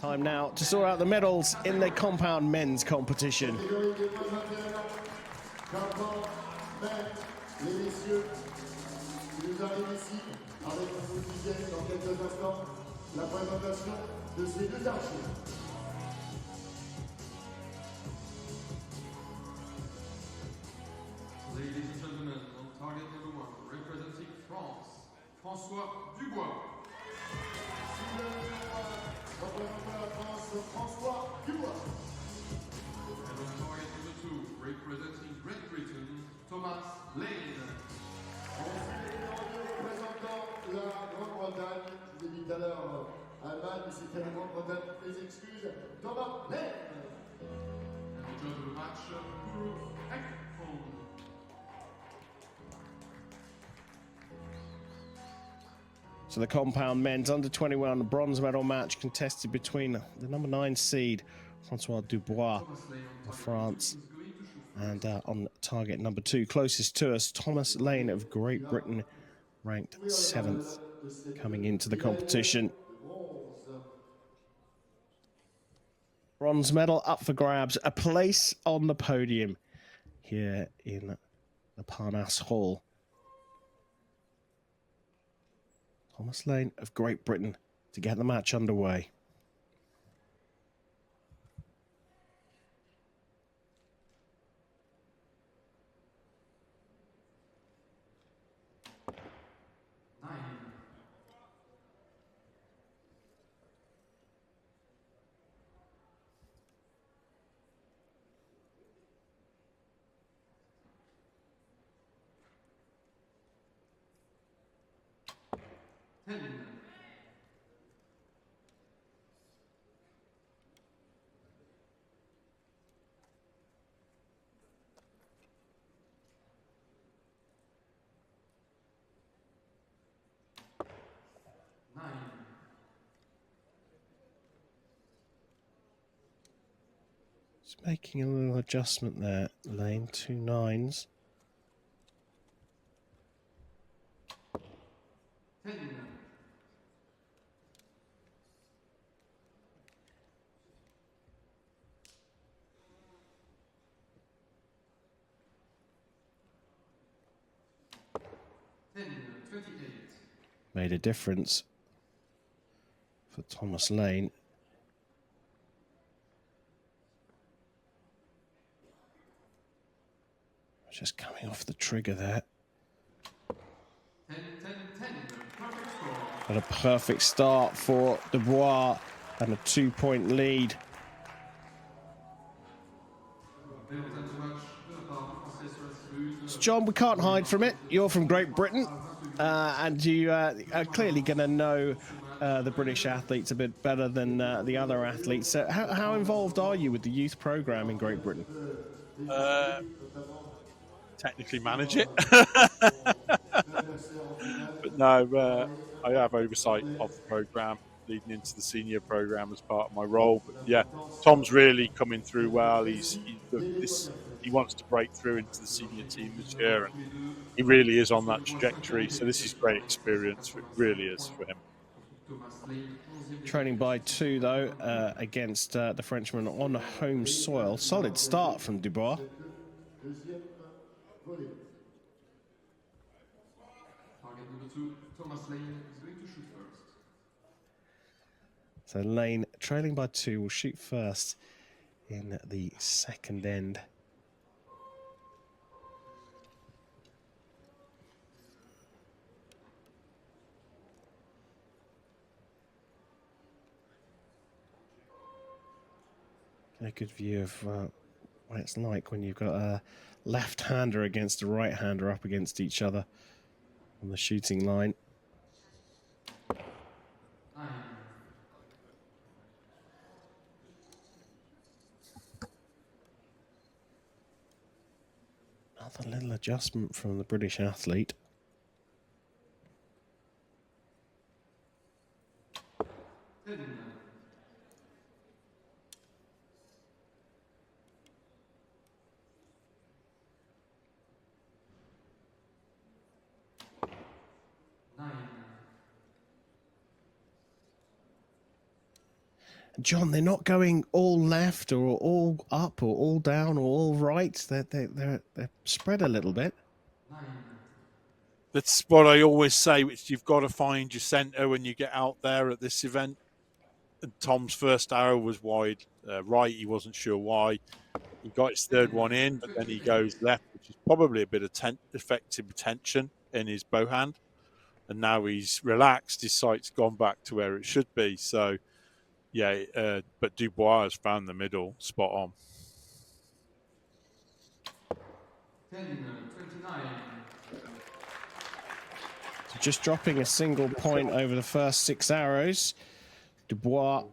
Time now to sort out the medals in the compound men's competition. Ladies and gentlemen, on target number 1, representing France, Francois Dubois. Francois Dubois. And on target number 2, representing Great Britain, Thomas Lane. Représentant la Grande-Bretagne, je vous ai dit tout à l'heure Allemagne, mais c'était la Grande-Bretagne, les excuses, Thomas Lane. And the judge of the match, Guru Ekholm. So the compound men's under-21 bronze medal match contested between the number 9 seed, Francois Dubois of France, and on target number 2, closest to us, Thomas Lane of Great Britain, ranked 7th coming into the competition. Bronze medal up for grabs, a place on the podium here in the Parnasse Hall. Thomas Lane of Great Britain to get the match underway. Just making a little adjustment there, Lane, 2 9s. Made a difference for Thomas Lane. Just coming off the trigger there. And a perfect start for Dubois and a 2-point lead. So John, we can't hide from it. You're from Great Britain, and you are clearly going to know the British athletes a bit better than the other athletes. So how involved are you with the youth program in Great Britain? Technically manage it. But no, I have oversight of the program leading into the senior program as part of my role. But yeah, Tom's really coming through well. He wants to break through into the senior team this year, and he really is on that trajectory. So this is great experience. It really is for him. Training by 2 though against the Frenchman on home soil. Solid start from Dubois. Target number 2, Thomas Lane is going to shoot first. So Lane, trailing by 2, will shoot first in the second end. Get a good view of what it's like when you've got a left-hander against a right-hander up against each other on the shooting line. Another little adjustment from the British athlete. John, they're not going all left or all up or all down or all right. They're spread a little bit. That's what I always say, which you've got to find your centre when you get out there at this event. And Tom's first arrow was wide right. He wasn't sure why. He got his third one in, but then he goes left, which is probably a bit of effective tension in his bow hand. And now he's relaxed. His sight's gone back to where it should be. So, yeah, but Dubois has found the middle spot on. 10-29. So just dropping a single point over the first 6 arrows. Dubois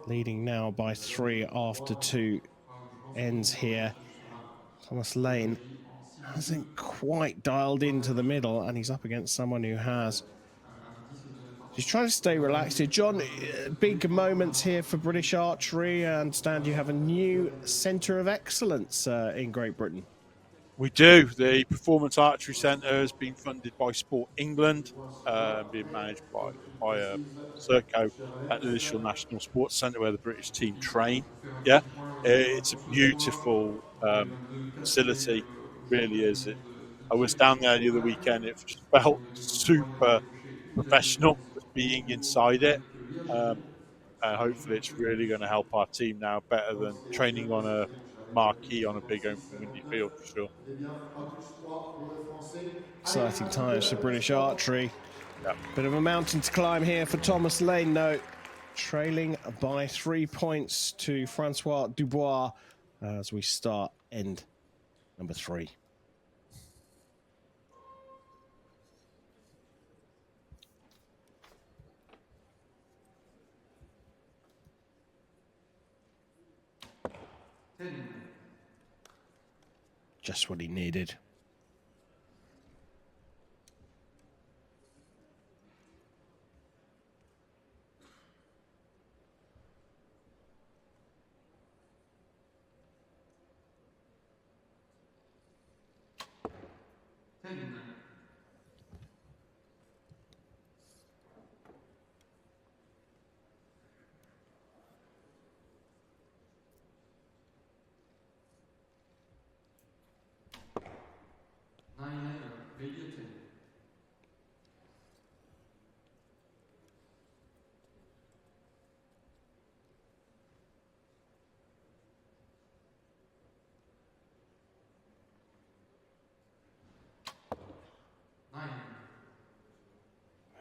leading now by 3 after 2 ends here. Thomas Lane hasn't quite dialed into the middle, and he's up against someone who has. He's trying to stay relaxed here. John, big moments here for British archery. I understand you have a new centre of excellence in Great Britain. We do. The Performance Archery Centre has been funded by Sport England, being managed by Serco at the National Sports Centre where the British team train. Yeah, it's a beautiful facility, really is. I was down there the other weekend. It just felt super professional just being inside it. And hopefully it's really going to help our team now better than training on a marquee on a big open windy field for sure. Exciting times for British archery. Yep. Bit of a mountain to climb here for Thomas Lane, though. Trailing by 3 points to Francois Dubois as we start end number 3. Just what he needed.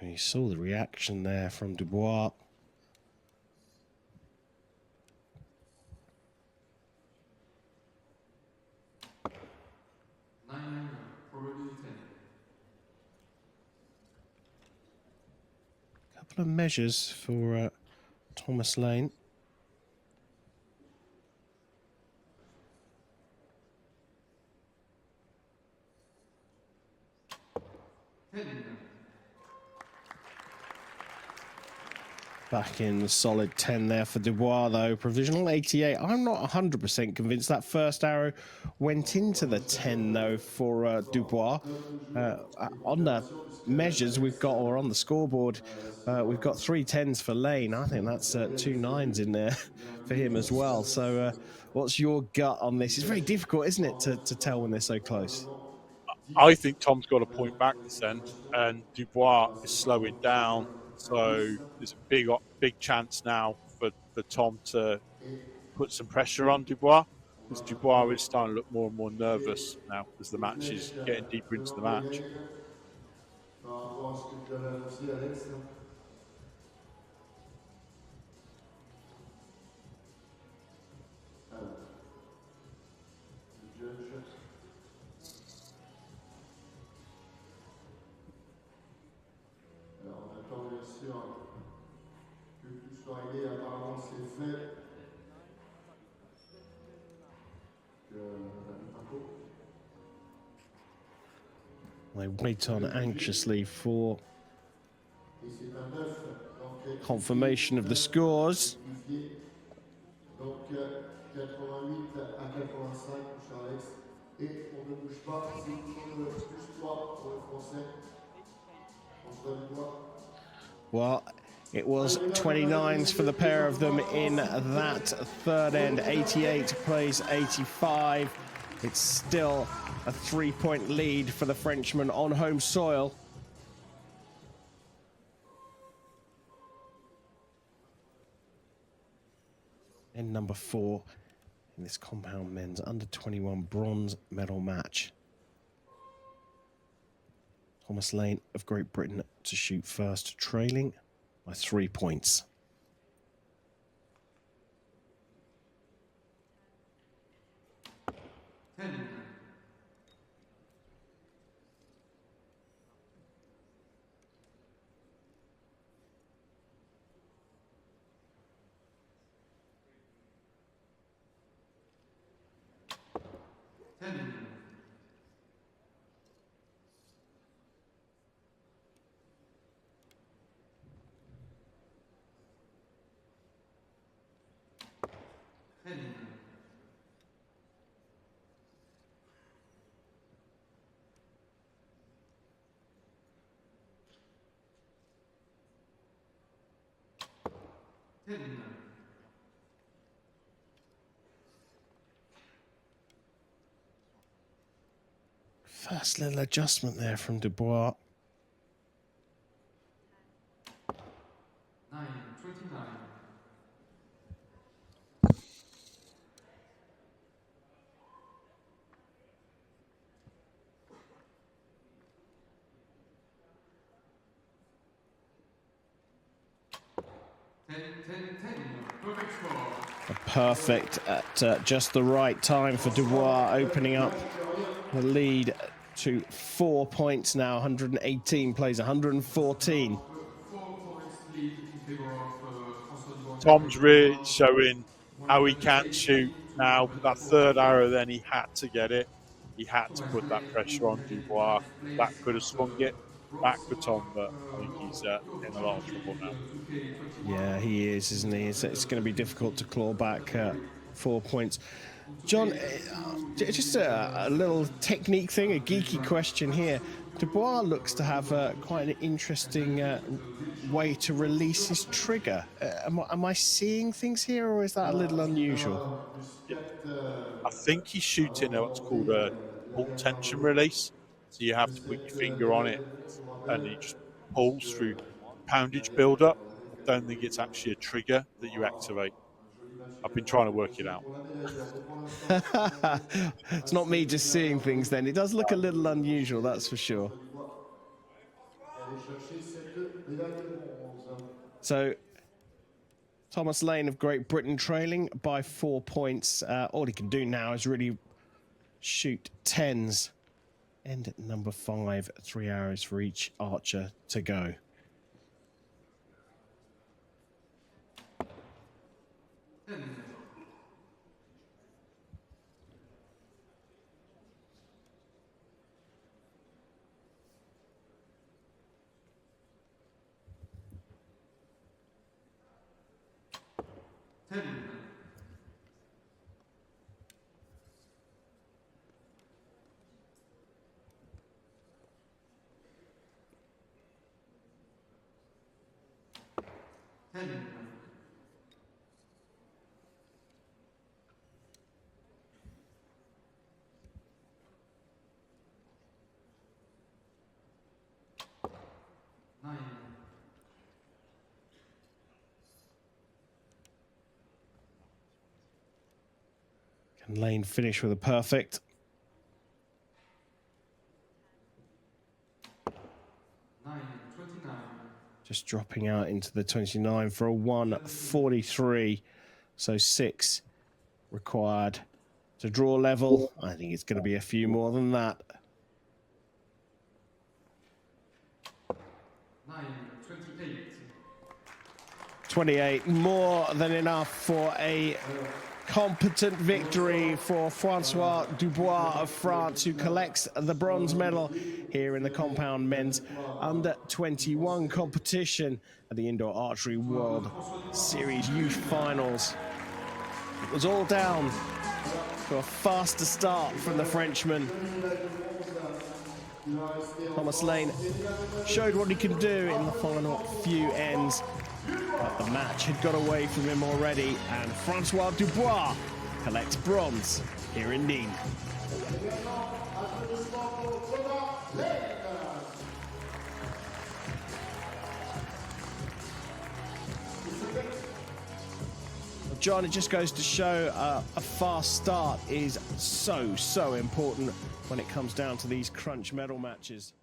You saw the reaction there from Dubois. Couple of measures for Thomas Lane. Back in the solid 10 there for Dubois, though. Provisional 88. I'm not 100% convinced that first arrow went into the 10, though, for Dubois. On the measures we've got, or on the scoreboard, we've got 3 10s for Lane. I think that's 2 9s in there for him as well. So what's your gut on this? It's very difficult, isn't it, to tell when they're so close? I think Tom's got a point back this end, and Dubois is slowing down. So there's a big chance now for Tom to put some pressure on Dubois, because Dubois is starting to look more and more nervous now as the match is getting deeper into the match. They wait on anxiously for confirmation of the scores. Well, It was 29s for the pair of them in that third end. 88 plays 85. It's still a 3-point lead for the Frenchman on home soil. And number 4 in this compound men's under 21 bronze medal match. Thomas Lane of Great Britain to shoot first, trailing by 3 points. First little adjustment there from Dubois. 9-29. Perfect score. A perfect at just the right time for Dubois, opening up the lead to 4 points now. 118 plays 114. 4 points lead in favor of Francois Dubois. Tom's really showing how he can shoot now. But that third arrow, then he had to get it. He had to put that pressure on Dubois. That could have swung it back for Tom, but I think he's in a lot of trouble now. Yeah, he is, isn't he? It's going to be difficult to claw back 4 points. John, just a little technique thing, a geeky question here. Dubois looks to have quite an interesting way to release his trigger. Am I seeing things here, or is that a little unusual? Yeah. I think he's shooting what's called a pull tension release. So you have to put your finger on it and it just pulls through poundage build-up. I don't think it's actually a trigger that you activate. I've been trying to work it out. It's not me just seeing things then. It does look a little unusual, that's for sure. So, Thomas Lane of Great Britain trailing by 4 points. All he can do now is really shoot 10s. End at number 5, 3 arrows for each archer to go. Can Lane finish with a perfect? Just dropping out into the 29 for a 143. So 6 required to draw level. I think it's going to be a few more than that. 28, more than enough for a competent victory for Francois Dubois of France, who collects the bronze medal here in the compound men's under 21 competition at the Indoor Archery World Series Youth Finals. It was all down to a faster start from the Frenchman. Thomas Lane showed what he can do in the final few ends. But the match had got away from him already, and Francois Dubois collects bronze here in Nimes. John, it just goes to show a fast start is so important when it comes down to these crunch medal matches.